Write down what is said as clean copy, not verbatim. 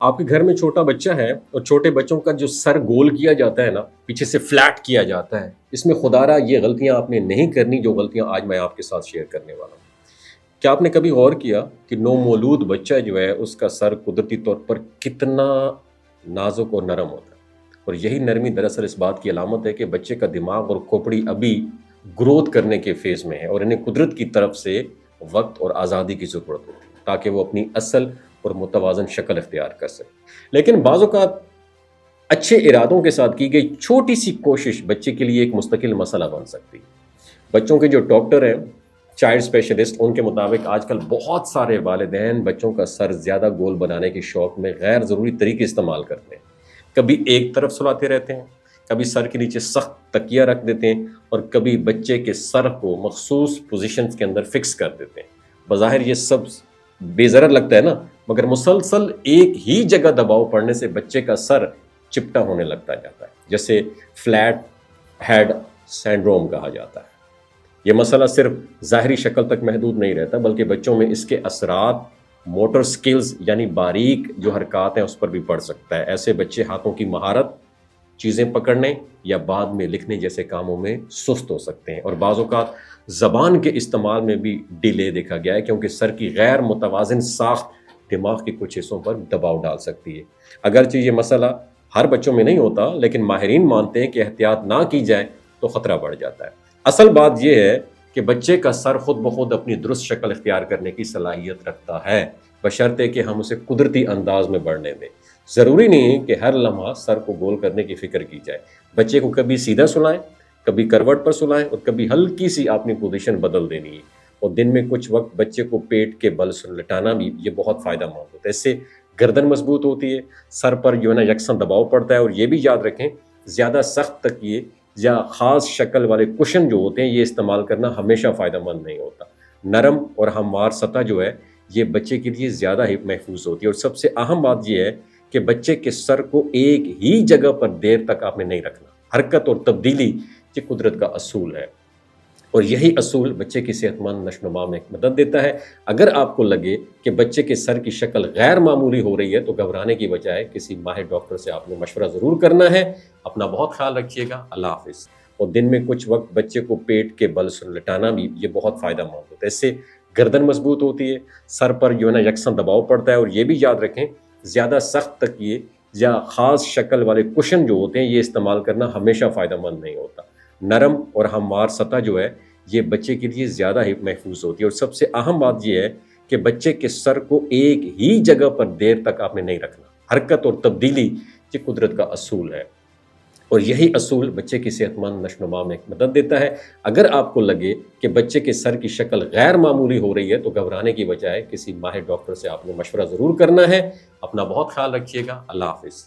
आपके घर में छोटा बच्चा है और छोटे बच्चों का जो सर गोल किया जाता है ना, पीछे से फ्लैट किया जाता है, इसमें खुदारा ये गलतियां आपने नहीं करनी जो गलतियां आज मैं आपके साथ शेयर करने वाला हूँ। क्या आपने कभी गौर किया कि नौमौलूद बच्चा जो है उसका सर कुदरती तौर पर कितना नाजुक और नरम होता है? और यही नरमी दरअसल इस बात की अलामत है कि बच्चे का दिमाग और खोपड़ी अभी ग्रोथ करने के फेज में है और इन्हें कुदरत की तरफ से वक्त और आज़ादी की ज़रूरत होती है ताकि वो अपनी असल और मुतवाज़न शक्ल इख्तियार कर सके। लेकिन बाज़ औक़ात अच्छे इरादों के साथ की गई छोटी सी कोशिश बच्चे के लिए एक मुस्तकिल मसला बन सकती है। बच्चों के जो डॉक्टर हैं, चाइल्ड स्पेशलिस्ट, उनके मुताबिक आजकल बहुत सारे वालिदैन बच्चों का सर ज़्यादा गोल बनाने के शौक़ में गैर ज़रूरी तरीके इस्तेमाल करते हैं। कभी एक तरफ सुलाते रहते हैं, कभी सर के नीचे सख्त तकिया रख देते हैं और कभी बच्चे के सर को मखसूस पोजीशंस के अंदर फिक्स कर देते हैं। बज़ाहिर ये सब बेज़रर लगता है ना, मगर मुसलसल एक ही जगह दबाव पड़ने से बच्चे का सर चिपटा होने लगता जाता है, जैसे फ्लैट हेड सिंड्रोम कहा जाता है। ये मसला सिर्फ ज़ाहरी शक्ल तक महदूद नहीं रहता, बल्कि बच्चों में इसके असरात मोटर स्किल्स यानी बारीक जो हरकत हैं उस पर भी पड़ सकता है। ऐसे बच्चे हाथों की महारत, चीज़ें पकड़ने या बाद में लिखने जैसे कामों में सुस्त हो सकते हैं और बाज़ औक़ात ज़बान के इस्तेमाल में भी डिले देखा गया है, क्योंकि सर की गैर मुतवाज़िन साख्त दिमाग के कुछ हिस्सों पर दबाव डाल सकती है। अगरचे ये मसला हर बच्चों में नहीं होता, लेकिन माहिरीन मानते हैं कि एहतियात ना की जाए तो ख़तरा बढ़ जाता है। असल बात यह है कि बच्चे का सर खुद ब खुद अपनी दुरुस्त शक्ल इख्तियार करने की सलाहियत रखता है, बशर्ते कि हम उसे कुदरती अंदाज में बढ़ने दें। ज़रूरी नहीं है कि हर लम्हा सर को गोल करने की फ़िक्र की जाए। बच्चे को कभी सीधा सुलाएं, कभी करवट पर सुलाएं और कभी हल्की सी अपनी पोजीशन बदल देनी है। और दिन में कुछ वक्त बच्चे को पेट के बल से लटाना भी ये बहुत फ़ायदा मंद होता है। इससे गर्दन मजबूत होती है, सर पर जो है ना यकसन दबाव पड़ता है। और ये भी याद रखें, ज़्यादा सख्त तकिए या ख़ास शक्ल वाले कुशन जो होते हैं ये इस्तेमाल करना हमेशा फ़ायदा मंद नहीं होता। नरम और हमवार सतह जो है ये बच्चे के लिए ज़्यादा ही महफूज होती है। और सबसे अहम बात यह है कि बच्चे के सर को एक ही जगह पर देर तक आपने नहीं रखना। हरकत और तब्दीली ये कुदरत का असूल है और यही असूल बच्चे की सेहतमंद नशोनुमा में मदद देता है। अगर आपको लगे कि बच्चे के सर की शक्ल गैर मामूली हो रही है तो घबराने की बजाय किसी माहिर डॉक्टर से आपने मशवरा ज़रूर करना है। अपना बहुत ख्याल रखिएगा। अल्लाह हाफिज़। और दिन में कुछ वक्त बच्चे को पेट के बल से लटाना भी ये बहुत फ़ायदा मंद होता है। इससे गर्दन मजबूत होती है, सर पर जो है ना यकसन दबाव पड़ता है। और ये भी याद रखें, ज़्यादा सख्त तकिए या ख़ास शक्ल वाले कुशन जो होते हैं ये इस्तेमाल करना हमेशा फ़ायदा मंद नहीं होता। नरम और हमवार सतह जो है ये बच्चे के लिए ज़्यादा ही महफूज होती है। और सबसे अहम बात यह है कि बच्चे के सर को एक ही जगह पर देर तक आपने नहीं रखना। हरकत और तब्दीली ये कुदरत का असूल है और यही असूल बच्चे की सेहतमंद नशोनुमा में मदद देता है। अगर आपको लगे कि बच्चे के सर की शक्ल गैर मामूली हो रही है तो घबराने की बजाय किसी माहिर डॉक्टर से आपने मशवरा ज़रूर करना है। अपना बहुत ख्याल रखिएगा। अल्लाह हाफिज़।